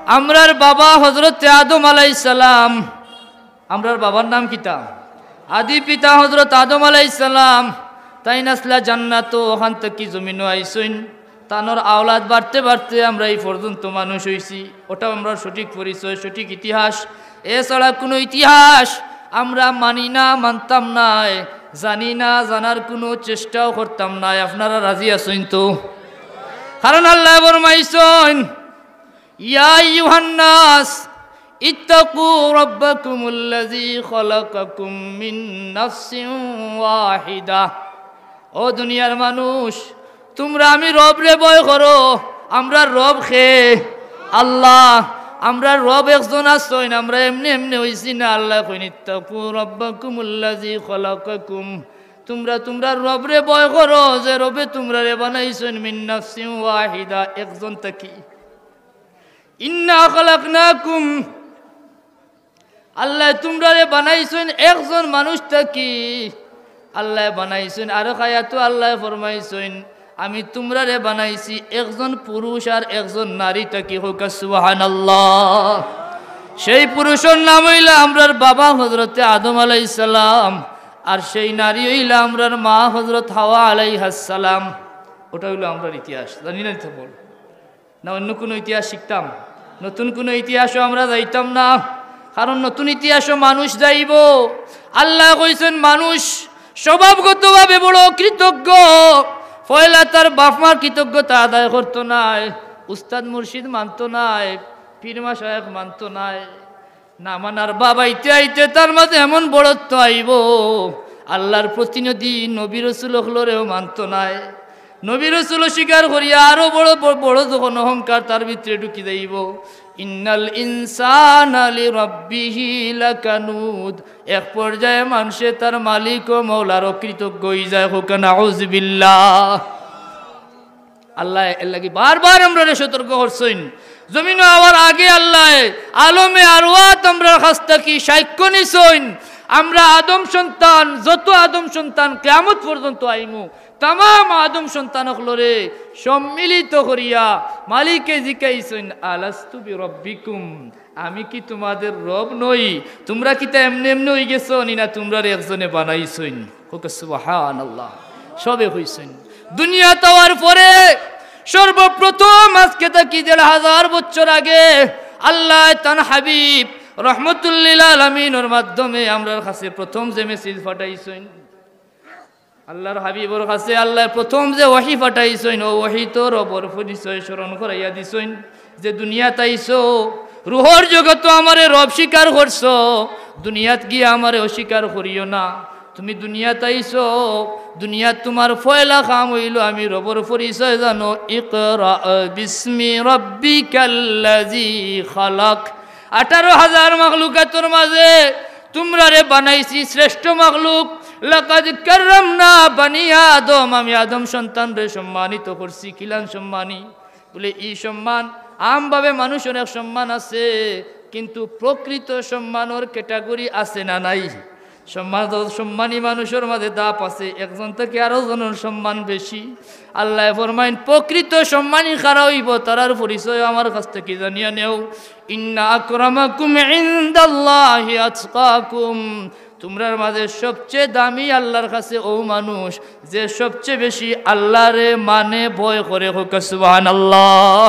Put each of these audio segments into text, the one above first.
আমরার বাবা হযরত আদম আলাইহিস সালাম, আমরার বাবার নাম কিতা? আদি পিতা হযরত আদম আলাইহিস সালাম। তাই নাসলা জান্নাত ওখান থেকে জমিনও আইসইন। তানোর আওলাদ বাড়তে বাড়তে আমরা এই পর্যন্ত মানুষ হইছি। ওটা আমরা সঠিক পরিচয়, সঠিক ইতিহাস। এছাড়া কোনো ইতিহাস আমরা মানি না, মানতাম না, জানি না, জানার কোনো চেষ্টাও করতাম না। আপনারা রাজি আছেন তো? কারণ আল্লাহ ফরমাইছেন, ইয়া আইয়ুহান নাস ইত্তাকু রাব্বাকুমুল্লাযী খালাকাকুম মিন নাফসিন ওয়াহিদা। ও দুনিয়ার মানুষ, তোমরা আমি রবরে ভয় করো। আমরা রব খে আল্লাহ, আমরা রব একজন আছেন, আমরা এমনি এমনি হইছি না। আল্লাহ কইন ইত্তাকু রাব্বাকুমুল্লাযী খালাকাকুম, তোমরা রবরে ভয় করো, যে রবে তোমরা রে বানাইছেন মিন নাফসিন ওয়াহিদা, একজন থেকে। ইন্না খালাকনাকুম, আল্লাহ তোমরা রে বানাইছেন একজন মানুষ থেকে। আল্লাহ বানাইছেন আর খায়াতো আল্লাহ ফরমাইছেন, আমি তোমরা রে বানাইছি একজন পুরুষ আর একজন নারী থেকে। হোক সুবহানাল্লাহ। সেই পুরুষের নাম হইলা আমরার বাবা হযরতে আদম আলাইহিস সালাম, আর সেই নারী হইলা আমরার মা হযরত হাওয়া আলাইহাস সালাম। ওটা হইলো আমরার ইতিহাস। জানি না তো বল না, অন্য কোনো ইতিহাস শিখতাম, নতুন কোনো ইতিহাসও আমরা যাইতাম না। কারণ নতুন ইতিহাসও মানুষ যাইব। আল্লাহ কইছেন মানুষ স্বভাবগতভাবে বড় কৃতজ্ঞ। পয়লা তার বাপমার কৃতজ্ঞতা আদায় করতো নাই, উস্তাদ মুর্শিদ মানতো নাই, পীরমা সাহেব মানতো নাই। না মানার বাবা আইতে আইতে তার মাঝে এমন বড়ত্ব আইব, আল্লাহর প্রতিনিধি নবী রাসূল হলেও মানতো নাই। নবী রাসূল স্বীকার করিয়া আরো বড় বড় যখন অহংকার তার ভিতরে ঢুকি যাইব। ইন্নাল ইনসানা লিরাব্বিহি লাকানুদ, এক পর্যায়ে মানুষে তার মালিক ও মওলার অকৃতজ্ঞ হয়ে যায়। হোক নাউযুবিল্লাহ। আল্লাহ এর লাগি বারবার আমরা সতর্ক করছেন। জমিন হওয়ার আগে আল্লাহ আলমে আরওয়াত আমরা কাছ থেকে সাক্ষ্য নিছেন, আমরা আদম সন্তান, যত আদম সন্তান কিয়ামত পর্যন্ত আইমু, তামাম আদম সন্তান হলরে সম্মিলিত করিয়া মালিকে জিকাইছেন, আলাস্তু বিরব্বিকুম, আমি কি তোমাদের রব নই? তোমরা কি তা এমনি এমনি হয়ে গেছো না তোমরা একজনে বানাইছেন? সুবহানাল্লাহ। সবে হইছেন। দুনিয়া তাওয়ার পরে সর্বপ্রথম আজকে থেকে ১,৫০০ বছর আগে আল্লাহ তার হাবিব রহমতুল্লিল আলামিনের মাধ্যমে আমরার কাছে প্রথম যে মেসেজ পাঠাইছেন, আল্লাহর হাবিবর কাছে আল্লাহ প্রথম যে ওয়াহি পাঠাইছেন, ও ওয়াহি তো রবর পরিচয় স্মরণ করাইয়া দিছেন যে দুনিয়াত আইছো, রুহর জগত আমারে রব স্বীকার করছো, দুনিয়াত গিয়ে আমারে অস্বীকার করিও না। তুমি দুনিয়াত আইছো, দুনিয়াত তোমার ফয়লা কাম হইল আমি রবর পরিচয় জানো। ইকরা বিসমি রাব্বিকাল্লাযী খালাক। ১৮,০০০ মাখলুকাতের মাঝে তোমরা রে বানাইছি শ্রেষ্ঠ মাখলুক। লাকাদ কাররামনা বানি আদম, আমি আদম সন্তান রে সম্মানিত করছি। কিলান সম্মানী বলে এই সম্মান আমভাবে মানুষের এক সম্মান আছে, কিন্তু প্রকৃত সম্মানের ক্যাটাগরি আছে না নাই? সম্মানী মানুষের মাঝে দাপ আছে, একজন থেকে আরো জনের সম্মান বেশি। আল্লাহ ফরমাইন প্রকৃত সম্মানী কারা হইব তারার পরিচয় আমার কাছ থেকে জানিয়া নেও। ইন্না আকরামাকুম ইনদাল্লাহি আতকাকুম, তোমরার মাঝে সবচেয়ে দামি আল্লাহর কাছে ও মানুষ যে সবচেয়ে বেশি আল্লাহরে মানে ভয় করে। হোক সুবহানাল্লাহ।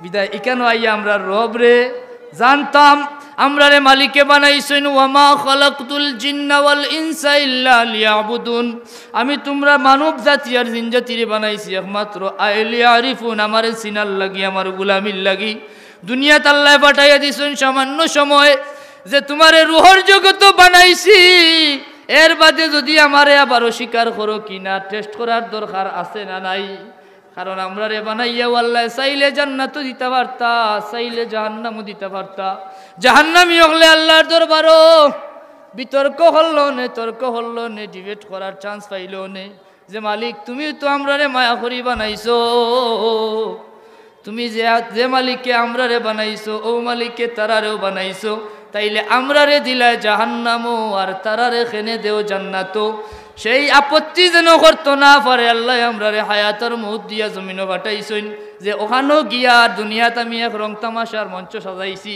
বিদায় এখানে আইয়া আমরা রবরে জানতাম, আমরা রে মালিকে বানাইছেন। ওয়ামা খালাকতুল জিন্না ওয়াল ইনসা ইল্লা লিয়াবুদুন, আমি তোমরা মানব জাতি আর জিন জাতিরে বানাইছি একমাত্র লিয়ারিফুন, আমারে চিনার লাগি, আমার গোলামির লাগি। দুনিয়াত আল্লাহ পাঠাইয়া দিছেন সামান্য সময়, যে তোমারে রুহর জগত বানাইছি, এর বাদে যদি আমারে আবার অস্বীকার করো কিনা টেস্ট করার দরকার আছে না নাই? কারণ আমরা রে বানাইয়া আল্লাহ চাইলে জান্নাতও দিতে পারতা, চাইলে জাহান্নামও দিতে পারতা। জাহান্নামী হলে আল্লাহর দরবারও বিতর্ক হল নে, তর্ক হল নে, ডিবেট করার চান্স পাইল নে যে মালিক তুমি তো আমরা রে মায়া করি বানাইছো, তুমি যে মালিককে আমরা রে বানাইছো ও মালিককে তারারেও বানাইছো, তাইলে আমরা রে দিলা জাহান্নামও আর তারারে খেনে দেও জান্নাতও। সেই আপত্তি যেন করতো না পারে আল্লাহ আমরা রে হায়াতর মৌত দিয়া জমিনও পাঠাইছেন যে ওখানেও গিয়া দুনিয়াতে আমি এক রং তামাশার মঞ্চ সাজাইছি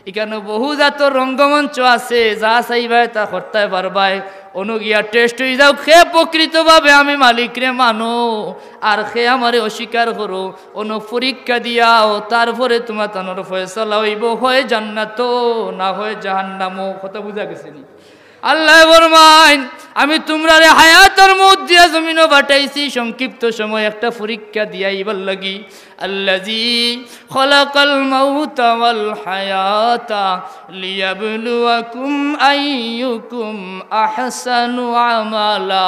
এখানে বহু জাতর রঙ্গমঞ্চ আছে যা চাইবাই তা করতে পারবাই অনুগিয়া টেস্ট হয়ে যাও সে প্রকৃতভাবে আমি মালিকরে মানো আর সে আমারে অস্বীকার করো অনু পরীক্ষা দিয়াও তারপরে তোমার তানোর ফয়সালা হইব হয় জান্নাত না হয় জাহান্নামও কথা বুঝা গেছে নি আল্লাহ ফরমাইন আমি তোমরারে হায়াতের মত দিয়া জমিনও পাঠাইছি সংক্ষিপ্ত সময় একটা পরীক্ষা দিয়াইবার লাগি আল্লাযী খলাকাল মাউতা ওয়াল হায়াতা লিয়াবলুয়াকুম আইয়ুকুম আহসানু আমালা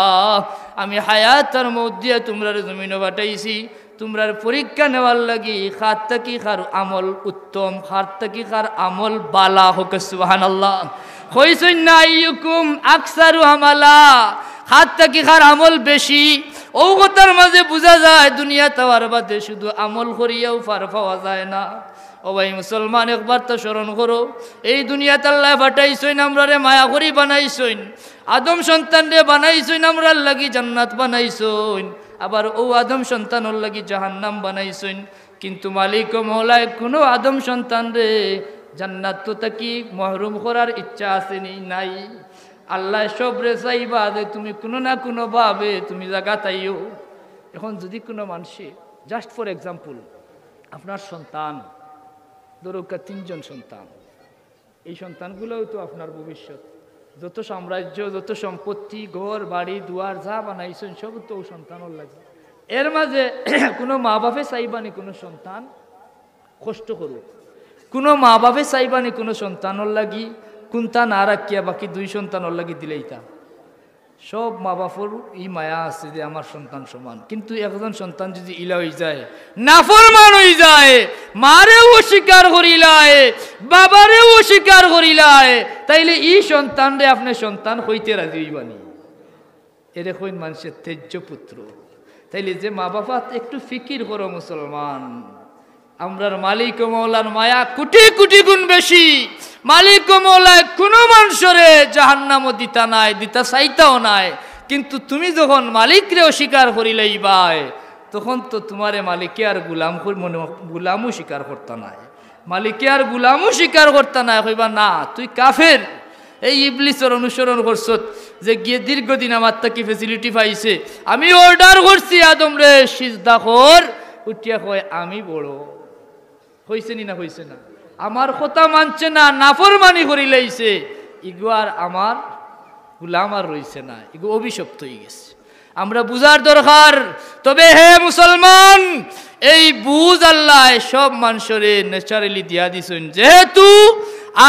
আমি হায়াতের মত দিয়া তোমরারে জমিনও পাঠাইছি তোমরার পরীক্ষা নেওয়ার লাগি খাত থেকে খার আমল উত্তম খাত থেকে খার আমল বালা হোক সুবহানাল্লাহ হইছেন না আইয়ুকুম আকসারু আমালা হাত থেকে খার আমল বেশি ও কথার মাঝে বোঝা যায় দুনিয়া তাওয়ার বাদে শুধু আমল করিয়াও পার পাওয়া যায় না ও ভাই মুসলমান একবার তো স্মরণ করো এই দুনিয়াতে আল্লাহ পাঠাইছেন আমরা রে মায়া করি বানাইছেন আদম সন্তান রে বানাইছেন আমরার লাগি জান্নাত বানাইছেন আবার ও আদম সন্তানর লাগি জাহান্নাম বানাইছেন কিন্তু মালিক ও মওলায় কোনো আদম সন্তান রে জান্নাত তো তাকি মহরুম করার ইচ্ছা আসেনি নাই আল্লাহ সব রে চাইবা যে তুমি কোনো না কোনো ভাবে তুমি জায়গা তাইও এখন যদি কোনো মানুষে জাস্ট ফর এক্সাম্পল আপনার সন্তান দরকার 3 জন সন্তান এই সন্তানগুলোও তো আপনার ভবিষ্যৎ যত সাম্রাজ্য যত সম্পত্তি ঘর বাড়ি দুয়ার যা বানাইছেন সব তো সন্তানর লাগে এর মাঝে কোনো মা বাপে চাইবানি কোনো সন্তান কষ্ট করুক কোনো মা বাপে চাইবানি কোনো সন্তানর লাগি কোনটা না রাখিয়া বাকি 2 সন্তানর লাগি দিলেই তা সব মা বাপর এই মায়া আছে যে আমার সন্তান সমান কিন্তু একজন সন্তান যদি ইলা হয়ে যায় নাফরমান হয়ে যায় মারেও অস্বীকার করিলায় বাবারেও অস্বীকার করিলায় তাইলে এই সন্তান রে আপনি সন্তান হইতে রাজি হইবানি এরে কইন মানুষের তেজ্য পুত্র তাইলে যে মা বাবা একটু ফিকির করো মুসলমান আমরার মালিক ও মওলার মায়া কোটি কোটি গুণ বেশি মালিক ও মওলায় কোনো মানুষরে জাহান্নামও দিতা নাই দিতা চাইতাও নাই কিন্তু তুমি যখন মালিকরে অস্বীকার করিলেইবাই তখন তো তোমারে মালিকে আর গুলামও স্বীকার করতা নাই মালিকে আর গুলামও স্বীকার করতা নাই কইবা না তুই কাফের এই ইবলিসের অনুসরণ করছত যে গিয়ে দীর্ঘদিন আমার তাকে ফেসিলিটি পাইছে আমি অর্ডার করছি আদম রে সিজদা কর উঠিয়া কয় আমি বড় হইছে নি না হইছে না আমার কথা মানছে না নাফরমানি করি লাইছে ইগো আর আমার গুলাম আর রইছে না ইগো অভিশপ্ত হয়ে গেছে আমরা বুঝার দরকার তবে হে মুসলমান এই বুঝ আল্লাহ সব মানুষরে ন্যাচারালি দিয়া দিছেন যেহেতু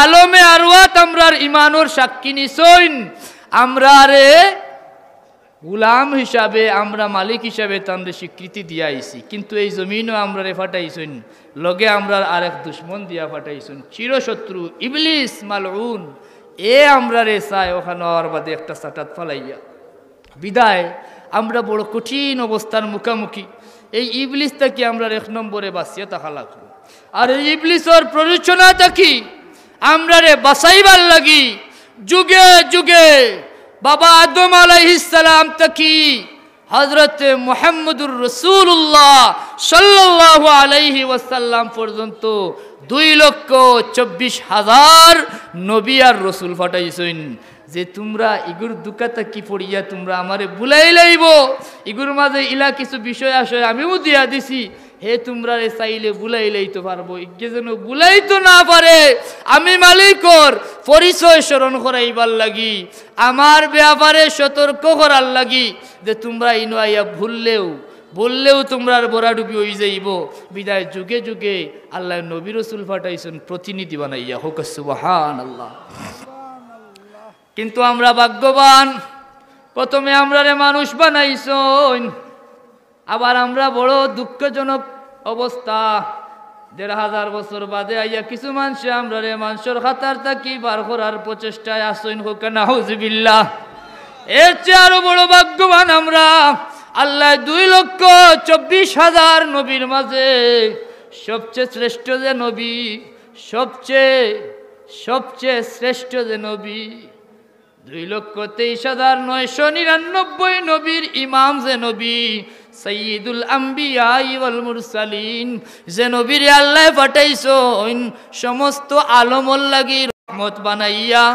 আলমে আরওয়াত আমরার ইমানোর সাক্ষী নিছইন আমরা রে গুলাম হিসাবে আমরা মালিক হিসাবে তাদের স্বীকৃতি দিয়া আইছি কিন্তু এই জমিনও আমরা রে ফাটাইছেন লগে আমরা আরেক দুশ্মন দিয়া ফাটাইছেন চিরশত্রু ইবলিস মালউন এ আমরা রে চাই ওখানে আর বাদে একটা সাটাত ফালাইয়া বিদায় আমরা বড় কঠিন অবস্থার মুখোমুখি এই ইবলিস থেকে আমরা 1 নম্বরে বাঁচিয়ে থাকা লাগবো আর এই ইবলিসের প্ররোচনা থাকি আমরা রে বাঁচাইবার লাগি যুগে যুগে বাবা আদম আলাইহিস সালাম থেকে হযরত মুহাম্মদুর রাসূলুল্লাহ সাল্লাল্লাহু আলাইহি ওয়াসাল্লাম পর্যন্ত 2,24,000 নবী আর রাসূল পাঠাইছেন যে তোমরা ইগুর দুকাতা কি পড়িয়া তোমরা আমারে বুলাই লাইব ইগুর মাঝে ইলা কিছু বিষয় আসে আমিও দিয়া দিছি হে তোমরা রে চাইলে বুলাই লাইতে পারবো ইগে যেন বুলাইতো না পারে আমি মালিকর পরিচয় স্মরণ করাইবার লাগি আমার ব্যাপারে সতর্ক করার লাগি যে তোমরা ইনো আইয়া বললেও তোমরা বড়া ডুবি হয়ে যাইব বিদায় যুগে যুগে আল্লাহ নবী রাসূল পাঠাইছেন প্রতিনিধি বানাইয়া হোক সুবহানাল্লাহ কিন্তু আমরা ভাগ্যবান প্রথমে আমরা রে মানুষ বানাইছেন আবার আমরা বড় দুঃখজনক অবস্থা 1,500 বছর বাদে আইয়া কিছু মানুষ আমরা রে মানুষের খাতার থাকি বার করার প্রচেষ্টায় আসইন হোক নাউজুবিল্লাহ এর চেয়ে আরো বড় ভাগ্যবান আমরা আল্লাহ 2,24,000 নবীর মাঝে সবচেয়ে শ্রেষ্ঠ যে নবী সবচেয়ে শ্রেষ্ঠ যে নবী 2,23,999 নবীর ইমাম যে নবী সাইয়্যিদুল আম্বিয়া ওয়াল মুরসালিন, যে নবীরে আল্লাহ পাঠাইছেন সমস্ত আলমর লাগি রহমত বানাইয়া,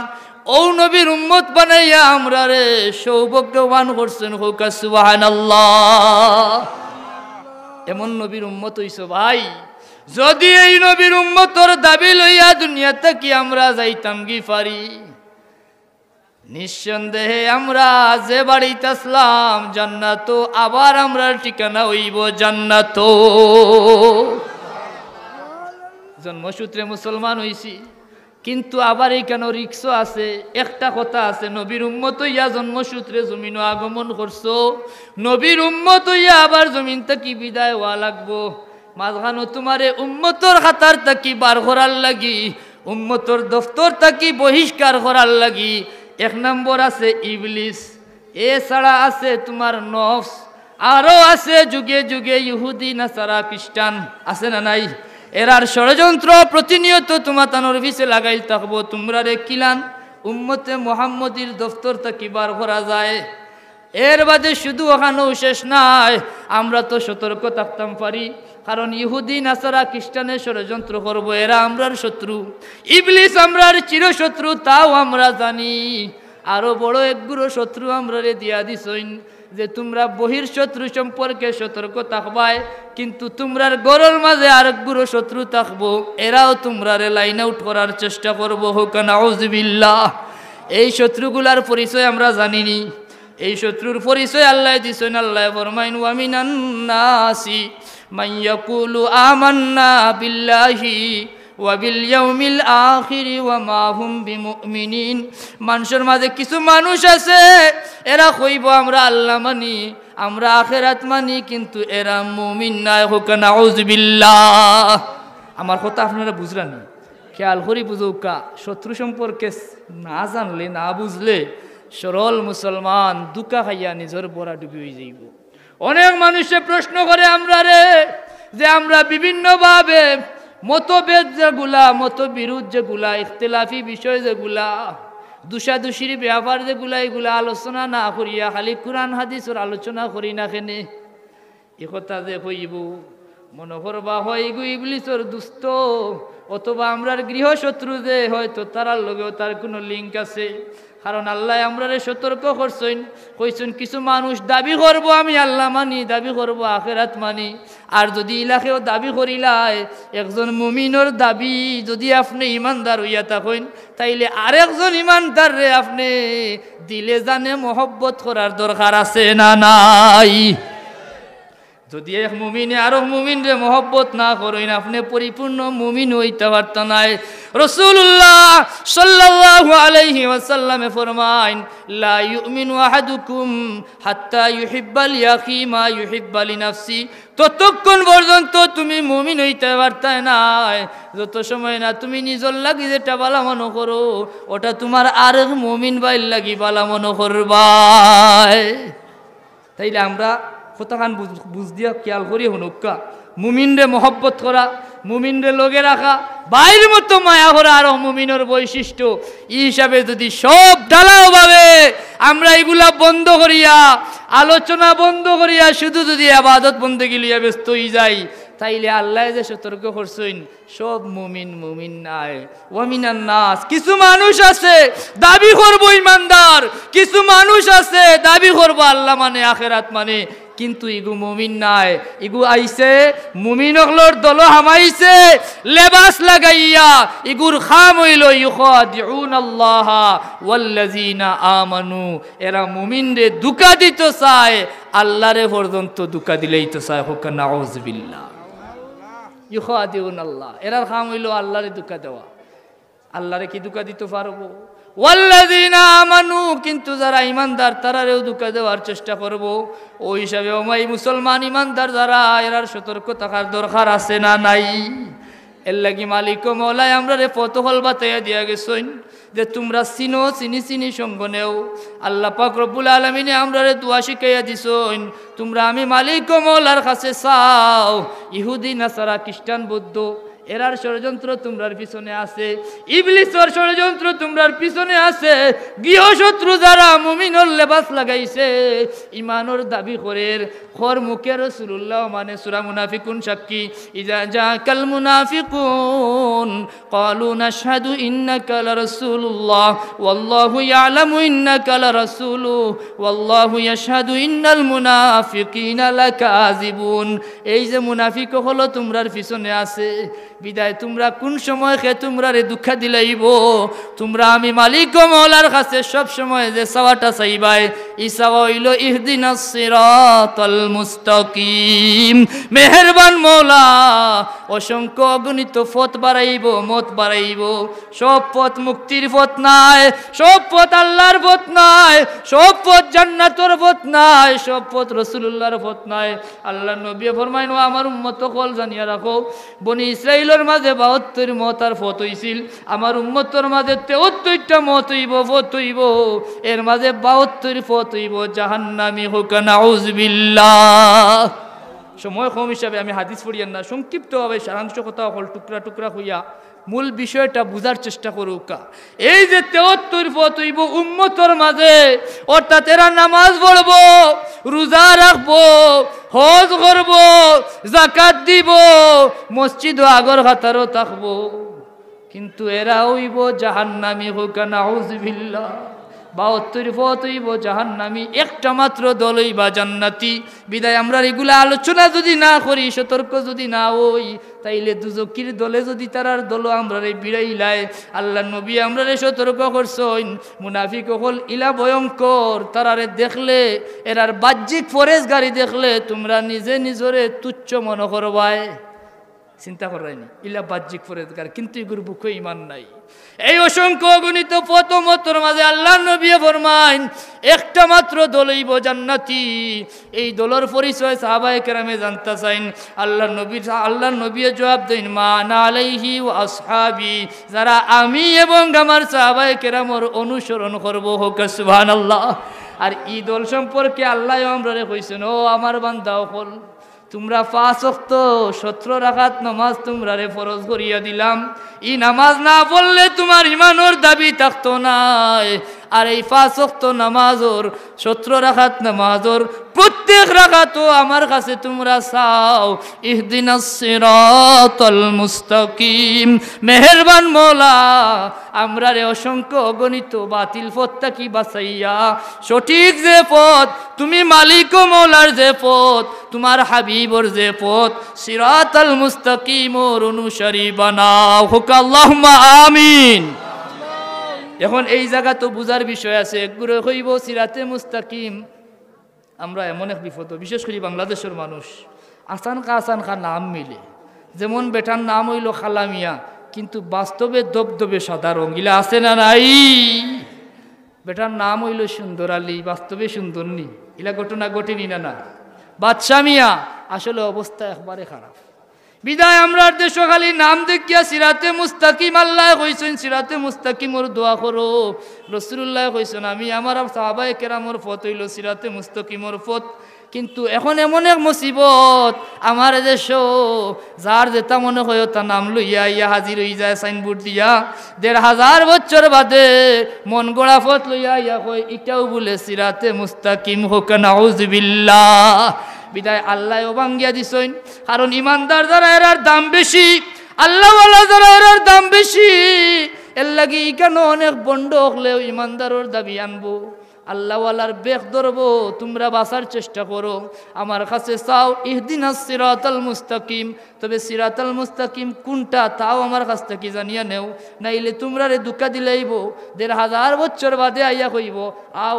ও নবীর উম্মত বানাইয়া আমরা রে সৌভাগ্যবান করছেন। হোক সুবহানাল্লাহ। এমন নবীর উম্মত হইছো ভাই, যদি এই নবীর উম্মতর দাবি লইয়া দুনিয়াতে কি আমরা যাইতাম কি পারি? নিঃসন্দেহে আমরা যে বাড়িতে আসলাম জান্নাত, আবার আমরা ঠিকানা হইব জান্নাত। জন্মসূত্রে মুসলমান হইছি, কিন্তু আবার এইখানে রিক্সও আছে। একটা কথা আছে, নবীর উম্মত হইয়া জন্মসূত্রে জমিন আগমন করছো, নবীর উম্মত হইয়া আবার জমিন থেকে বিদায় হওয়া লাগবো। মাঝখানো তোমারে উম্মতর খাতার তাকি বার করার লাগি, উম্মতর দফতর তাকি বহিষ্কার করার লাগি এক নম্বর আছে ইবলিস, এছাড়া আছে তোমার নফস, আরো আছে যুগে যুগে ইহুদি নাসারা খ্রিস্টান, আছে না নাই? এরার ষড়যন্ত্র প্রতিনিয়ত তোমার পিছে লাগাই থাকবো। তোমরা রে কিলান উম্মতে মুহাম্মদীর দফতর তাকি বার করা যায়। এর বাদে শুধু ওখানেও শেষ নাই, আমরা তো সতর্ক থাকতাম পারি, কারণ ইহুদি নাসারা খ্রিস্টানের ষড়যন্ত্র করবো, এরা আমরার শত্রু। ইবলিস আমরার চিরশত্রু, তাও আমরা জানি। আরো বড় একগুলো শত্রু আমরা রে দিয়া দিছইন, যে তোমরা বহির শত্রু সম্পর্কে সতর্ক থাকবাই, কিন্তু তোমরার গরর মাঝে আরেকগুলো শত্রু থাকবো, এরাও তোমরা রে লাইন আউট করার চেষ্টা করবো। হোক নাউযুবিল্লাহ। এই শত্রুগুলার পরিচয় আমরা জানিনি, এই শত্রুর পরিচয় আল্লাহ দিছেন। আল্লাহ ফরমাইন ওয়া মিনান নাসি মান ইয়াকুলু আমান্না বিল্লাহি ওয়া বিল ইয়াউমিল আখির ওয়া মা হুম বিমুমিনিন। মানুষের মাঝে কিছু মানুষ আছে, এরা কইব আমরা আল্লাহ মানি, আমরা আখিরাত মানি, কিন্তু এরা মুমিন নাই। হোক নাউযুবিল্লাহ। আমার কথা আপনারা বুঝলেন? খেয়াল করি বুঝুকা। শত্রু সম্পর্কে না জানলে, না বুঝলে সরল মুসলমান দুকা খাইয়া নিজের বড়া ডুবি হয়ে যাইব। অনেক মানুষে প্রশ্ন করে আমরা রে, যে আমরা বিভিন্নভাবে মতভেদ যেগুলা, মতবিরোধ যেগুলা, ইখতিলাফি বিষয় যেগুলা, দুষাদুষির ব্যাপার যেগুলা, এগুলা আলোচনা না করিয়া খালি কোরআন হাদিসের আলোচনা করি না কেনে? এ কথা যে হইব মনে করবা হয় গো ইবলিসের দুষ্ট, অথবা আমরার গৃহশত্রু যে হয়তো তারার লগেও তার কোনো লিঙ্ক আছে। কারণ আল্লাহ আমরারে সতর্ক করছেন, কইছেন কিছু মানুষ দাবি করব আমি আল্লাহ মানি, দাবি করব আখিরাত মানি, আর যদি ইলাকেও দাবি করিলাই একজন মুমিনের দাবি যদি আপনি ইমানদার হইয়া থাকেন, তাইলে আরেকজন ইমানদার রে আপনি দিলে জানে মহব্বত করার দরকার আছে না নাই? যদি এক মুমিনে আরো মুমিন রে মহব্বত না করেন, আপনি পরিপূর্ণ মুমিন হইতে পারতেন নাই। রাসূলুল্লাহ সাল্লাল্লাহু আলাইহি ওয়াসাল্লামে ফরমাইন, লা ইউমিনু আহাদুকুম হাত্তা ইউহিব্বা লিআখি মা ইউহিব্বা লিনাফসি। ততক্ষণ পর্যন্ত তুমি মুমিন হইতে পারতে নাই যত সময় না তুমি নিজের লাগি যেটা ভালো মনে করো, ওটা তোমার আরেক মুমিন ভাইয়ের লাগি ভালো মনে করবা। তাইলে আমরা কতখান বুঝ দিয়া খেয়াল করি হনুকা, মুমিনরে মহব্বত করা, মুমিনরে লগে রাখা, বাইরের মতো মায়া করা আর মুমিনের বৈশিষ্ট্য। এই হিসাবে যদি সব ঢালাওভাবে আমরা এগুলা বন্ধ করিয়া, আলোচনা বন্ধ করিয়া শুধু যদি ইবাদত বন্দেগী লিয়া ব্যস্ত হয়ে যাই, তাইলে আল্লাহ যে সতর্ক করছেন সব মুমিন মুমিন নাই। ওয়া মিনান নাস, কিছু মানুষ আছে দাবি করবো ইমানদার, কিছু মানুষ আছে দাবি করবো আল্লাহ মানে আখিরাত মানে, কিন্তু ইগু মুমিন নাই। ইগু আইছে মুমিন হলর দল হামাইছে লেবাস লাগাইয়া, ইগুর খাম হইল ইউখাদিউন আল্লাহ ওয়াল্লাযিনা আমানু। এরা মুমিন রে দুকা দিতে চায়, আল্লাহ রে পর্যন্ত দুকা দিলেই তো চায়। হোক নাউযুবিল্লাহ। ইউখাদিউন আল্লাহ, এরার খাম হইল আল্লাহরে দুকা দেওয়া। আল্লাহরে কি দুকা দিতে পারবো? ওয়াল্লাযিনা আমানু, কিন্তু যারা ইমানদার তারারেও দুকা দেওয়ার চেষ্টা করব। ওই হিসাবে ওমাই মুসলমান ইমানদার যারা, এরার সতর্ক থাকার দরকার আছে না নাই? এর লাগি মালিক মৌলাই আমরা রে পথহল বাতাইয়া দিয়া গেছেন, যে তোমরা চিনো, চিনি চিনি সঙ্গ নেও। আল্লাহ পাক রব্বুল আলামিনে আমরা রে দোয়া শিখাইয়া দিছেন, তোমরা আমি মালিক মৌলার কাছে চাও। ইহুদি নাসারা খ্রিস্টান বৌদ্ধ এরার ষড়যন্ত্র তোমরার পিছনে আছে, ইবলিসের ষড়যন্ত্র তোমরার পিছনে আছে। গৃহশত্রু যারা মুমিনের লেবাস লাগাইছে, ইমানের দাবি করে খর মুখে রাসূলুল্লাহ মানে সূরা মুনাফিকুন সাক্ষী, ইজা জাকাল মুনাফিকুন ক্বালু নাশহাদু ইন্নাকা লারাসূলুল্লাহ ওয়াল্লাহু ইয়ালামু ইন্নাকা লারাসূলু ওয়াল্লাহু ইয়াশহাদু ইন্নাল মুনাফিকিনা লাকাযিবুন। এই যে মুনাফিক হলো তোমরার পিছনে আছে, বিদায় তোমরা কোন সময় খে তোমরা রে দুঃখ দিলাইব। তোমরা আমি মালিক ও মওলার কাছে সব সময় যে চাওয়াটা চাইবাই, ই চাওয়া হইল ইহদিনাস সিরাতাল মুস্তাকিম। মেহেরবান মওলা অসংখ্য অগণিত পথ বাড়াইব, মত বাড়াইব। সব পথ মুক্তির পথ নাই, সব পথ আল্লাহর পথ নাই, সব পথ জান্নাতের পথ নাই, সব পথ রাসূলুল্লাহর পথ নাই। আল্লাহ নবী ফরমাইন, আমার উম্মত কল জানিয়া রাখো, বনি ইসরাইলের মাঝে 72 মত আর পথ হইছিল, আমার উম্মতের মাঝে 73টা মত হইব, পথ হইব। এর মাঝে 72 পথ হইব জাহান্নামী হোক, নাউযুবিল্লাহ। সময় কম হিসাবে আমি হাদিস পড়িয়ান না, সংক্ষিপ্তভাবে সারাংশ কথা হল টুকরা টুকরা হইয়া মূল বিষয়টা বুঝার চেষ্টা করুকা। এই যে 73 পথ হইব উম্মতর মাঝে, অর্থাৎ এরা নামাজ পড়ব, রোজা রাখবো, হজ করব, যাকাত দিব, মসজিদ ও আগর হাতারও থাকবো, কিন্তু এরা হইব জাহান্নামী হোক, নাউযুবিল্লাহ। 72 পথ হইব জাহান্নামী, একটা মাত্র দল হইবা জান্নাতি। বিদায় আমরা এগুলা আলোচনা যদি না করি, সতর্ক যদি না হই, তাইলে দুজকির দলে যদি তারার দল আমরা বিড়াইলায়। আল্লাহ নবী আমরা সতর্ক করছেন, মুনাফিক হল ইলা ভয়ঙ্কর। তারারে দেখলে, এরার বাহ্যিক ফরেজগারি দেখলে তোমরা নিজে নিজরে তুচ্ছ মনে করবায়, চিন্তা করাইনি, ইলা বাহ্যিক ফরেজগার, কিন্তু এগুলোর বুকে ইমান নাই। এই অসংখ্য অগণিত পথ মতর মাঝে আল্লাহ নবী ফরমাইন, একটা মাত্র দল হইব জান্নাতি। এই দলের পরিচয় সাহাবায়ে কেরামে জানতে চাইন। আল্লাহ নবী জবাব দেন, মা আনা আলাইহি ওয়া আসহাবি, যারা আমি এবং আমার সাহাবায়ে কেরামের অনুসরণ করব, হোক সুবহানাল্লাহ। আর এই দল সম্পর্কে আল্লাহ আমরা কইছেন, ও আমার বান্দা হল, তোমরা 5 ওয়াক্ত 17 রাকাত নামাজ তোমরা রে ফরজ করিয়া দিলাম। এই নামাজ না পড়লে তোমার ইমানের দাবি থাকতো না। আর এই 5 ওয়াক্ত নামাজর 17 রাকাত নামাজর প্রত্যেক রাকাতও আমার কাছে তোমরা চাও, ইহদিনাস সিরাতাল মুস্তাকিম। মেহেরবান মওলা আমরা রে অসংখ্য অগণিত বাতিল পথটা কি বাঁচাইয়া সঠিক যে পথ, তুমি মালিক ও মওলার যে পথ, তোমার হাবিবর যে পথ, সিরাতাল মুস্তাকিমর অনুসারী বানাও, হোক আল্লাহুম্মা আমিন। এখন এই জায়গা তো বুঝার বিষয় আছে। একগুলো হইব সিরাতে মুস্তাকিম। আমরা এমন এক বিপদ, বিশেষ করে বাংলাদেশের মানুষ, আসান খা নাম মিলে, যেমন বেটার নাম হইল খালামিয়া, কিন্তু বাস্তবে দবদবে সাদা রঙ, ইলা আছে না নাই? বেটার নাম হইল সুন্দর আলী, বাস্তবে সুন্দর নি, ইলা ঘটনা ঘটেনি না না? বাদশা মিয়া, আসলে অবস্থা একবারে খারাপ। বিদায় আমরা দেশ খালি নাম দেখিয়া সিরাতে মুস্তাকিম, আল্লাহ কইছেন সিরাতে মুস্তাকিমর দোয়া করো। রাসূলুল্লাহ কইছেন, আমি আমার সাহাবায়ে কেরামর পথ হইল সিরাতে মুস্তাকিমর পথ। কিন্তু এখন এমন এক মুসিবত আমার দেশ, যার যেটা মনে হয় তা নাম লইয়া ইয়া হাজির হয়ে যায় সাইনবোর্ড দিয়া, 1500 বছর বাদে মন গড়া পথ লইয়া ইয়া কই এটাও বলে সিরাতে মুস্তাকিম, হোক নাউযুবিল্লাহ। বিদায় আল্লাহ বাঙ্গিয়া দিছেন, কারণ ইমানদার যারা এরার দাম বেশি, আল্লাহওয়ালা যারা এরার দাম বেশি, এর লাগি কেন অনেক বন্ড হলেও ইমানদারের দাবি আনবো, আল্লাহওয়ালার বেখ ধরবো। তোমরা বাঁচার চেষ্টা করো, আমার কাছে চাও ইহদিনাস সিরাতাল মুস্তাকিম। তবে সিরাতাল মুস্তাকিম কোনটা তাও আমার কাছ থেকে জানিয়া নেও, নাইলে তোমরা রে দুঃখা দিলাইব। 1500 বছর বাদে আইয়া কইব,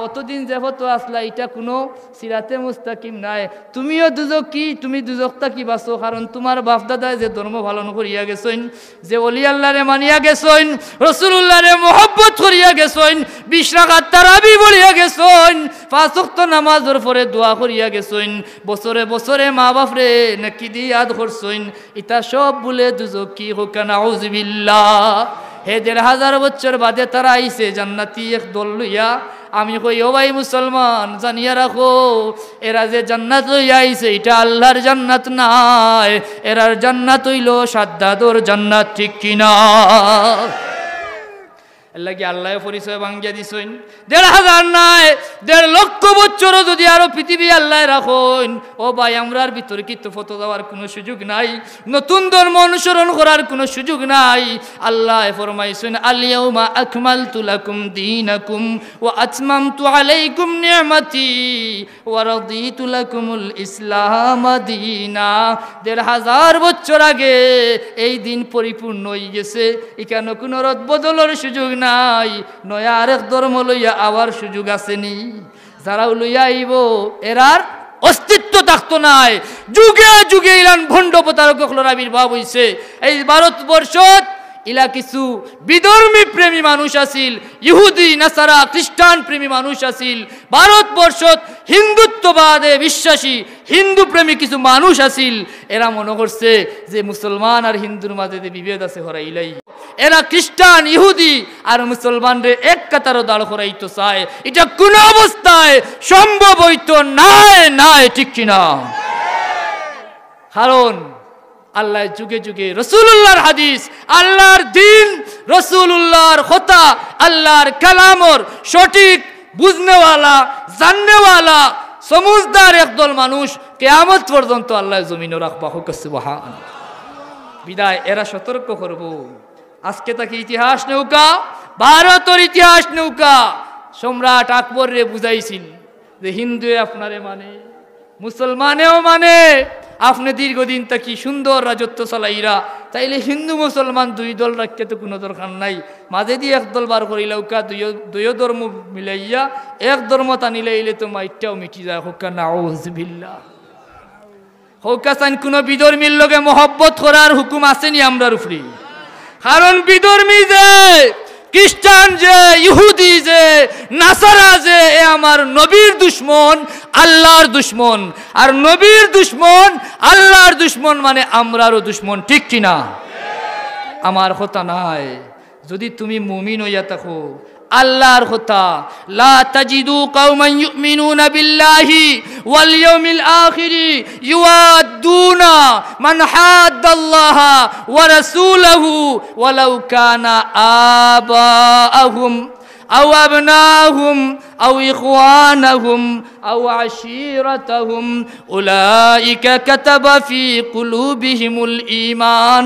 অতদিন যে হতো আসলা এটা কোনো সিরাতে মুস্তাকিম নাই। তুমিও দুজকি, তুমি দুজকটা কি বাঁচো, কারণ তোমার বাপ দাদায় যে ধর্ম পালন করিয়া গেছেন, যে অলি আল্লাহরে মানিয়া গেছেন, রাসূলুল্লাহরে মহব্বত করিয়া গেছেন, 20 রাকাত তারাবি পড়িয়া গেছেন, 5 ওয়াক্ত নামাজের পরে দোয়া করিয়া গেছেন, বছরে বছরে মা বাপরে নাকি দিয়ে ইয়াদ করছেন, এটা সব বলে দুজকি, হোক নাউযুবিল্লাহ। হে 1500 বছর বাদে তারা আইছে জান্নাতি এক দল লইয়া, আমি কই ও ভাই মুসলমান জানিয়া রাখো এরা যে জান্নাত লইয়া আইছে এটা আল্লাহর জান্নাত নাই, এরার জান্নাত হইল সাদ্দাদর জান্নাত, ঠিক কিনা? এলাকি আল্লাহ পরিচয় ভাঙ্গিয়া দিছেন। ১,৫০০ নাই ১,৫ লক্ষ বছরও যদি আরো পৃথিবী আল্লাহ রাখুন, ও ভাই আমরার ভিতরে কিন্তু ফটো দেওয়ার কোনো সুযোগ নাই, নতুন ধর্ম অনুসরণ করার কোনো সুযোগ নাই। আল্লাহ ফরমাইছেন আল-ইয়াউমা আকমালতু লাকুম দীনাকুম ওয়া আতমামতু আলাইকুম নি'মাতি ওয়া রাদিতু লাকুমুল ইসলাম দীনা। ১,৫০০ বছর আগে এই দিন পরিপূর্ণ হয়ে গেছে, এখানে কোনো রদবদলের সুযোগ নাই, নয়া আরেক ধর্ম লইয়া আবার সুযোগ আসেনি। যারা লইয়া আইব এরার অস্তিত্ব থাকতো নাই, যুগে যুগে ইলান ভণ্ড প্রতারকর আবির্ভাব হইছে। এই ভারতবর্ষত ইলা কিছু বিধর্মী প্রেমী মানুষ আছিল, ইহুদি নাসারা খ্রিস্টান প্রেমী মানুষ আছিল। ভারতবর্ষত হিন্দুত্ববাদে বিশ্বাসী হিন্দু প্রেমী কিছু মানুষ আছিল। এরা মনে করছে যে মুসলমান আর হিন্দুর মাঝে যে বিভেদ আছে হরাইলাই, এরা খ্রিস্টান ইহুদি আর মুসলমানরে এক কাতারও দাঁড় করাইতে চায়। এটা কোন অবস্থায় সম্ভব হইতো নাই, নাই, ঠিক কিনা? কারণ আল্লাহ যুগে যুগে রাসূলুল্লাহর হাদিস, আল্লাহর দ্বীন, রাসূলুল্লাহর কথা, আল্লাহর কালামর সঠিক বুঝনেওয়ালা জাননেওয়ালা সমুজদার একদল মানুষ কিয়ামত পর্যন্ত আল্লাহ জমিনে রাখবা। হোক সুবহানাল্লাহ। বিদায় এরা সতর্ক করব। আজকে তাকে ইতিহাস নৌকা, ভারতের ইতিহাস নৌকা সম্রাট আকবর রে বুঝাইছিল যে হিন্দু আপনারে মানে, মুসলমানেও মানে, আপনি দীর্ঘদিন তাকি সুন্দর রাজত্ব চালাইরা, তাইলে হিন্দু মুসলমান দুই দল রাখতে তো কোনো দরকার নাই, মাঝে দিয়ে এক দল বার করিলাউকা, দুই ধর্ম মিলাইয়া এক ধর্ম টানিলে এলে তো মাইটাও মিটি যায়। হোকা নাউযুবিল্লাহ। হোকা চান কোনো বিধর্মীর লগে মহব্বত করার হুকুম আসেনি আমরার উপরে। কারণ বিধর্মী যে, খ্রিস্টান যে, ইহুদি যে, নাসারা যে, এ আমার নবীর দুশ্মন, আল্লাহর দুশ্মন। আর নবীর দুশ্মন, আল্লাহর দুশ্মন মানে আমরারও দুশ্মন, ঠিক কিনা? আমার কথা নাই। যদি তুমি মুমিন হইয়া থাকো, আল্লাহর কথা, লা তাজিদু কওমান ইউমিনুনা বিল্লাহি ওয়াল ইয়াউমিল আখিরি ইউআদ্দুনা মান হাদ্দাল্লাহা ওয়া রাসূলাহু ওয়ালাউ কানা আবাআহুম আও আবনাহুম আও ইখওয়ানাহুম আও আশীরাতাহুম উলাইকা কাতাবা ফি কুলুবিহিমুল ঈমান।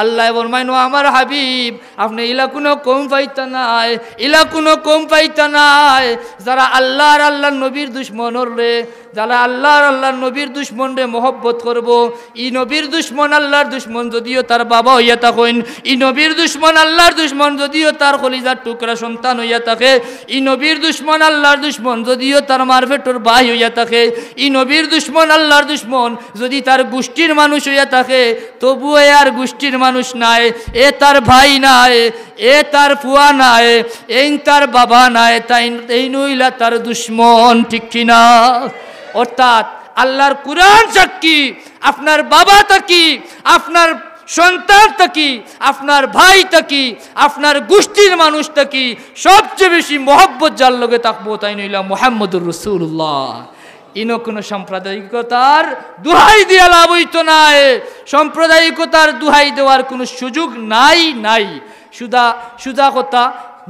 আল্লাহ ফরমায়নো আমার হাবিব আপনি ইলা কোনো কম পাইতা নাই, ইলা কোনো কম পাইতা নাই। যারা আল্লাহর আল্লাহর নবীর দুশ্মনর রে, যারা আল্লাহর আল্লাহর নবীর দুশ্মন রে মহব্বত করব, ই নবীর দুশ্মন আল্লাহর দুশ্মন যদিও তার বাবা হইয়া থাকেন, ই নবীর দুশ্মন আল্লাহর দুশ্মন যদিও তার কলিজার টুকরা সন্তান হইয়া থাকে, ই নবীর দুশ্মন আল্লাহর দুশ্মন যদিও তার মারফেটর ভাই হইয়া থাকে, ই নবীর দুশ্মন আল্লাহর দুশ্মন যদি তার গোষ্ঠীর মানুষ হইয়া থাকে, তবুও এ আর গোষ্ঠীর মানুষ নাই, এ তার ভাই নাই, এ তার ফুয়া নাই, এই তার বাবা নাই, তাই এই নইলা তার দুশ্মন, ঠিক কিনা? অর্থাৎ আল্লাহর কুরআন সাক্ষী, আপনার বাবা তাকি, আপনার সন্তান তাকি, আপনার ভাই তাকি, আপনার গোষ্ঠীর মানুষ তাকি সবচেয়ে বেশি মহব্বত যার লগে থাকবো তাই নইলা মুহাম্মদুর রাসূলুল্লাহ। ইনো কোনো সাম্প্রদায়িকতার দুহাই দিয়া লাভ হইতো নাই, সাম্প্রদায়িকতার দুহাই দেওয়ার কোনো সুযোগ নাই। সুদা কথা,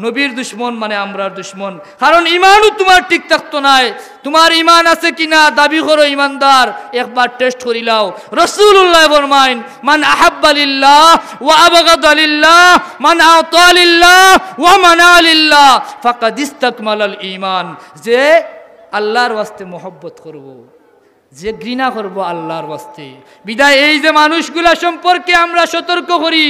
নবীর দুশ্মন মানে আমরার দুশ্মন। কারণ ইমানও তোমার ঠিক থাকতো নাই। তোমার ইমান আছে কিনা দাবি করো ইমানদার, একবার টেস্ট করিলাও। রাসূলুল্লাহ ফরমাইন মান আহাব্বা লিল্লাহ ওয়া আবগাদা লিল্লাহ মান আতা লিল্লাহ ওয়া মানা লিল্লাহ ফাকাদ ইসতাকমালাল ঈমান। যে আল্লাহর ওয়াস্তে মহব্বত করব, যে ঘৃণা করব আল্লাহর ওয়াস্তে। বিদায় এই যে মানুষগুলা সম্পর্কে আমরা সতর্ক করি,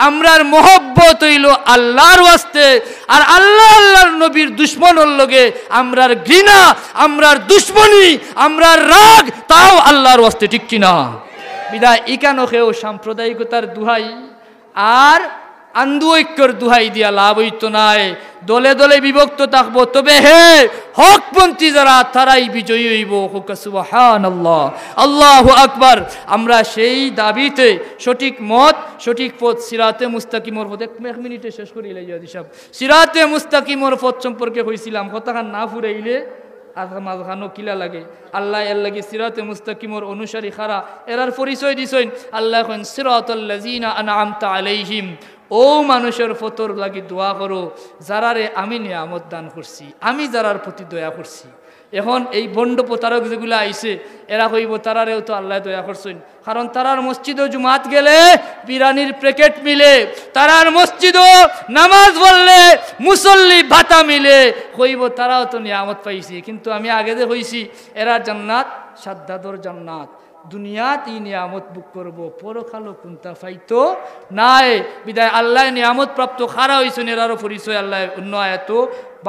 আমরার মহব্বত হইল আল্লাহর ওয়াস্তে, আর আল্লাহ আল্লাহর নবীর দুশ্মনের লগে আমরার ঘৃণা, আমরার দুশ্মনী, আমরার রাগ তাও আল্লাহর ওয়াস্তে, ঠিক কিনা? বিদায় ইকানকেও সাম্প্রদায়িকতার দুহাই আর আন্দু ঐক্যর দুহাই দিয়া লাভ হইতো নাই। দলে দলে বিভক্ত থাকবো, তবে হে হকপন্থী যারা তারাই বিজয়ী হইব। সুবহানাল্লাহ, আল্লাহু আকবার। আমরা সেই দাবিতে সঠিক মত, সঠিক পথ, সিরাতে মুস্তাকিমর পথ, 1 মিনিটে শেষ করি লাইয়াদি সাহেব। সিরাতে মুস্তাকিমর পথ সম্পর্কে কইছিলাম, কথাখান না ফুরাইলে আর মাঝখানো কিলা লাগে। আল্লাহ এর লাগে সিরাতে মুস্তাকিমর অনুসারী খারা এরার পরিচয় দিছেন। আল্লাহ এখন সিরাতাল্লাযিনা আনআমতা আলাইহিম, ও মানুষের ফতর লাগি দোয়া করো যারারে আমি নিয়ামত দান করছি, আমি যারার প্রতি দয়া করছি। এখন এই বন্ড প্রতারক যেগুলো আইছে এরা কইব তারারেও তো আল্লাহ দয়া করছেন, কারণ তারার মসজিদও জুমাত গেলে বিরানির প্যাকেট মিলে, তারার মসজিদও নামাজ পড়লে মুসল্লি ভাতা মিলে, কইব তারাও তো নিয়ামত পাইছি। কিন্তু আমি আগে যে কইছি এরা জান্নাত সাদ্দাদর জান্নাত, দুনিয়াত ই নিয়ামত বুক করবো, পরকালও কোনটা ফাইতো নাই। বিদায় আল্লাহ নিয়ামত প্রাপ্ত খারা হইছেন, এরারও পরিচয় আল্লাহ অন্য আয়াত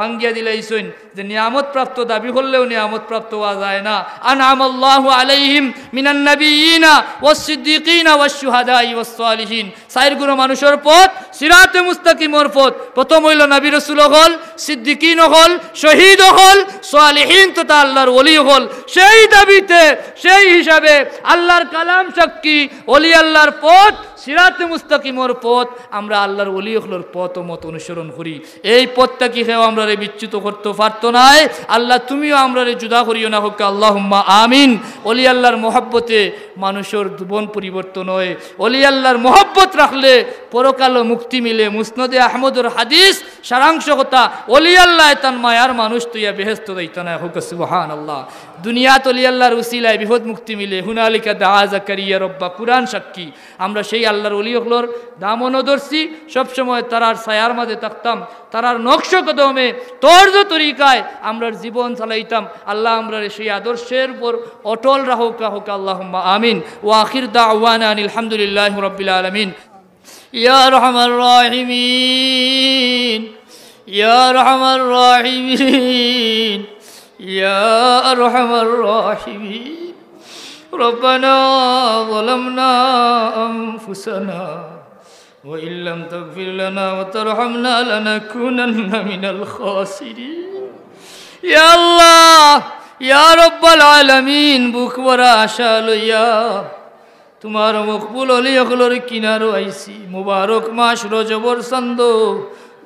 বাঙ্গিয়া দিলাইছেন যে নিয়ামত প্রাপ্ত দাবি করলেও নিয়ামত প্রাপ্ত হওয়া যায় না। আনআমাল্লাহু আলাইহিম মিনান নাবিয়িনা ওয়াস সিদ্দিকিনা ওয়াস শুহাদাই ওয়াস সালিহিন। চারগুলো মানুষের পথ সিরাতে মুস্তাকিমর পথ। প্রথম হইল নবী রাসূল হল, সিদ্দিকিন হল, শহীদ হল, সালিহিন তথা আল্লাহর ওলি হল। সেই দাবিতে সেই হিসাবে আল্লাহর কালাম সাক্ষী ওলি আল্লাহর পথ সিরাতে মুস্তাকিমর পথ, আমরা আল্লাহর ওলি হলর পথ ও মত অনুসরণ করি। এই পথটা কি কেউ আমরা বিচ্যুত করতে পারতো নাই। আল্লাহ তুমিও আমরা জুদা করিও না, হোক আল্লাহুম্মা আমিন। ওলি আল্লাহর মহব্বতে মানুষের জীবন পরিবর্তন হয়। ওলি আল্লাহর মহব্বত রাখলে পরকালও মুক্তি মিলে। মুসনদে আহমদুর হাদিস সারাংশ কথা, ওলি আল্লাহ তান মায়ার মানুষ তুইয়া বেহেস্ত দায়িত্ব না, হোক সুবহানাল্লাহ। দুনিয়াত ওলি আল্লাহর উসিলায় বিপদ মুক্তি মিলে। হুনালিকা দাআ যাকারিয়া রব্বা, কুরআন সাক্ষী। আমরা সেই আল্লাহর ওলি হলর দামনও ধরছি, সবসময় তারার ছায়ার মাঝে থাকতাম, তারার নকশ কদমে তর্জ তরিকায় আমরা জীবন চালাইতাম। আল্লাহ আমরা সেই আদর্শের উপর অটল রাহুক, হোক আল্লাহুম্মা আমিন। ওয়া আখির দাওয়ানা আনিল হামদুলিল্লাহি রাব্বিল আলামিন। ইয়া আরহামার রাহিমিন, ইয়া আরহামার রাহিমিন, ইয়া আরহামার রাহিমিন। রব্বানা যালামনা আনফুসানা ওয়া ইল্লাম তাগফির লানা ওয়া তারহামনা লানাকুনান্না মিনাল খাসিরিন। ইয়া আল্লাহ, ইয়া রব্বাল আলামিন, বুক ভরা আশা লইয়া তোমার মকবুল অলি হলর কিনারো আইছি। মুবারক মাস রজবর চন্দ,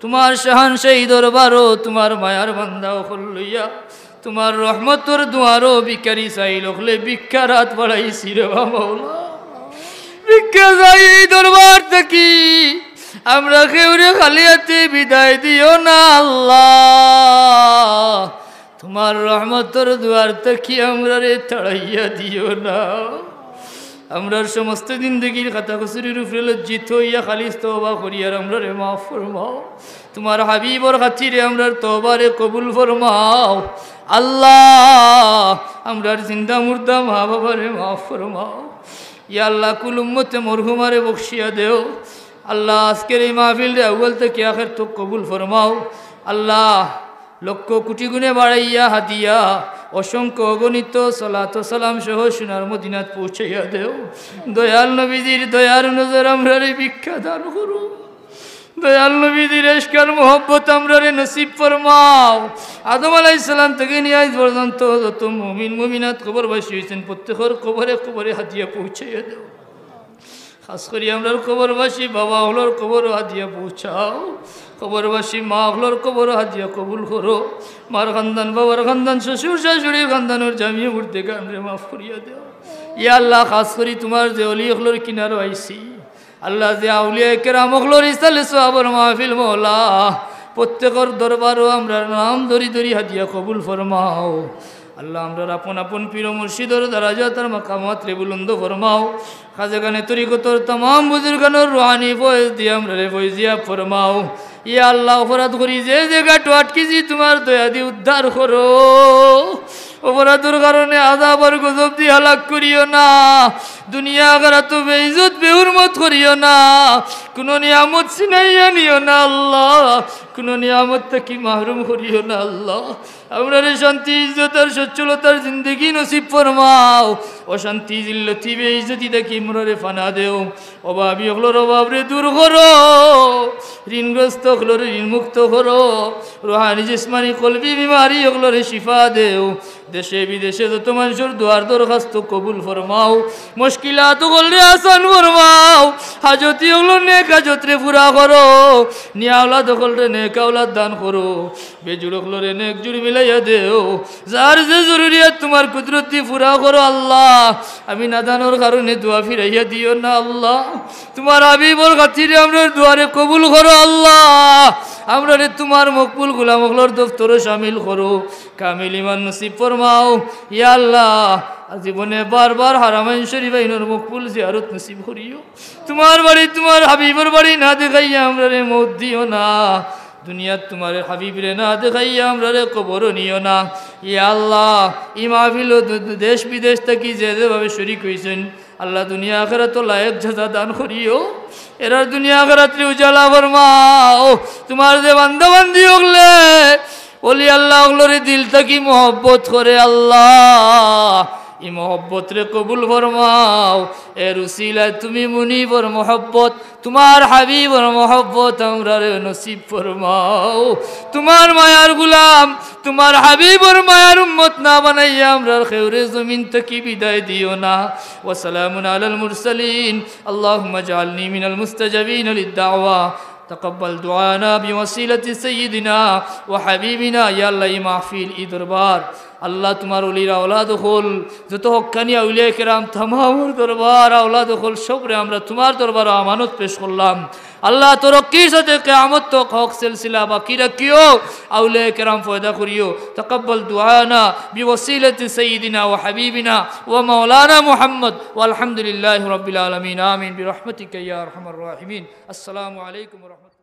তোমার শাহানশাহী দরবারও তোমার মায়ার বান্দা হল লইয়া তোমার রহমতর দুয়ারও ভিখারি চাইল হলে ভিক্ষা রাত বাড়াইছি রে মাওলা। ভিক্ষা চাই এই দরবার থাকি, আমরা কেউরে খালি হাতে বিদায় দিও না আল্লাহ। তোমার রহমতর দুয়ার থাকি আমরা রে তাড়াইয়া দিও না। আমরার সমস্ত জিন্দগির খাতা কসুরির উপরে লজ্জিত হইয়া খালিস তওবা করিয়ার আমরা রে মাফ ফরমাও। তোমার হাবিবর খাতিরে আমরার তওবারে কবুল ফরমাও আল্লাহ। আমরার জিন্দা মুর্দা মা বাবারে মাফ ফরমাও। ইয়া আল্লাহ, কুল উম্মতে মরহুমারে বখশিয়া দেও আল্লাহ। আজকের এই মাহফিল রে আউয়াল থেকে আখির তো কবুল ফরমাও আল্লাহ। লক্ষ কোটি গুণে বাড়াইয়া হাদিয়া অসংখ্য অগণিত সালাত ও সালাম সহ সোনার মদিনাত পৌঁছাইয়া দেও। দয়াল নবীজির দয়ার নজর আমরারে ভিক্ষা দান করো। দয়াল নবীজির ইশকার মোহব্বত আমরারে নসিব ফরমাও। আদম আলাইহিস সালাম থেকে নিয়ে আজ পর্যন্ত যত মুমিন মুমিনাত কবরবাসী হয়েছেন প্রত্যেকের কবরে কবরে হাদিয়া পৌঁছাইয়া দেও। খাস করি আমরার কবরবাসী বাবা হলোর কবর হাদিয়া পৌঁছাও। কবরবাসী মা হলোর কবর হাদিয়া কবুল করো। মার খানদান, বাবার খানদান, শ্বশুর শাশুড়ির খানদানের জামিয়া মুর্দে গানরে মাফ করিয়া দেও। ইয়া আল্লাহ, খাস করি তোমার যে অলি হলোর কিনারো আইসি আল্লাহ, যে আউলিয়া কেরাম হলোর ইসালে সাহাবার মাহফিল মওলা, প্রত্যেকের দরবারও আমরা নাম ধরি ধরি হাদিয়া কবুল ফরমাও আল্লাহ। আমরা আপন আপন পীর মুর্শিদর দারাজাতার মাকামাত রে বুলন্দ ফরমাও। খাজেগানে তরিকতর तमाम বুজুর্গানের রুহানি ফয়েজ দিয়ে আমরা রে ফয়জিয়া ফরমাও। ইয়া আল্লাহ, অপরাধ করি যে জায়গাটা আটকিছি তোমার দয়া দিয়ে উদ্ধার করো। অপরাধের কারণে আযাব আর গজব দিয়ে হালাক করিও না। দুনিয়া আখিরাত বেইজ্জত বেহুরমত করিও না। কোনো নিয়ামত ছিনাইয়া নিও না আল্লাহ। কোনো নিয়ামত থেকে মাহরুম করিও না আল্লাহ। আমরা রে শান্তি ইজ্জত আর সচ্ছলতার জিন্দগি নসিব ফরমাও। অশান্তি জিল্লতি বেইজ্জতি দেখি আমরা রে ফানা দেও। অভাবী হলোর অভাব রে দূর করো। ঋণগ্রস্ত হলোরে ঋণমুক্ত করো, রুহানি জিসমানি কলবি বিমারি ওগুলোরে শিফা দেও, দেশে বিদেশে যত মানুষের দোয়ার দরখাস্ত কবুল ফরমাও, মুশকিলাত ওগুলোরে আসান ফরমাও, হাজতি ওগুলো নেক হাজতরে পুরা করো, নিয়া আওলাদ ওগুলোরে নেক আওলাদ দান করো, বেজুর ওগুলোরে নেক জুড় মিলাইয়া দেও, যার যে জরুরিয়াত তোমার কুদরতি পুরা করো আল্লাহ। আমি নাদানোর কারণে দোয়া ফিরাইয়া দিও না আল্লাহ, তোমার হাবিবর খাতিরে আমরা দুয়ারে কবুল করো আল্লাহ। আমরা তোমার মকবুল গোলাম ওগুলোর দফতরে শামিল করো, কামিল ইমান নসিব ফরমাও ইয়া আল্লাহ। জীবনে বারবার হারামাইন শরীফ আইনোর মকবুল জিয়ারত নসিব করিও, তোমার বাড়ি তোমার হাবিবের বাড়ি না দেখাইয়া আমরা রে মৌত দিও না, দুনিয়াত তোমার হাবিব রে না দেখাইয়া আমরা রে কবর নিও না। ইয়া আল্লাহ ই মাহফিল দেশ বিদেশ থেকে যেভাবে শরীক হয়েছেন আল্লাহ দুনিয়া আখিরাত লায়েক জাযা দান করিও, এরার দুনিয়া আখিরাতে উজালা ফরমাও। তোমার যে বান্দা বান্দি হলে ওলি আল্লাহ ওগুলোরে দিল থেকে মহব্বত করে আল্লাহ, ই মহব্বত রে কবুল ফরমাও। এর উসিলায় তুমি মুনিবর মহব্বত, তোমার হাবিবর মহব্বত আমরা রে নসিব ফরমাও। তোমার মায়ার গুলাম, তোমার হাবিবর মায়ার উম্মত না বানাইয়া আমরা খেউরে জমিন থেকে বিদায় দিও না। ওয়া সালামুন আলাল মুরসালিন, আল্লাহুম্মা জাআলনি মিনাল মুস্তাজাবিন লিদ-দাওয়া, تقبل دعانا بوسيلة سيدنا وحبيبنا يا الله محفل দরবার আল্লাহ তোমার ওলিরা আওলাদ হল, যত হক্কানি আউলিয়া কেরাম তামামের দরবার আওলাদ হল সবরে আমরা তোমার দরবার আমানত পেশ করলাম। আল্লাহ তরক্কির সাথে কিয়ামত তক হক সিলসিলা বাকি রাখিও, আউলিয়া কেরাম ফয়দা করিও। তাকাব্বাল দুআনা বিওসিলাতি সাইয়্যিদিনা ওয়া হাবিবিনা ওয়া মাওলানা মুহাম্মদ ওয়াল হামদুলিল্লাহি রাব্বিল আলামিন। আমিন বিরহমাতিকা ইয়া আরহামার রাহিমিন। আসসালামু আলাইকুম ওয়া রাহমাতুল্লাহ।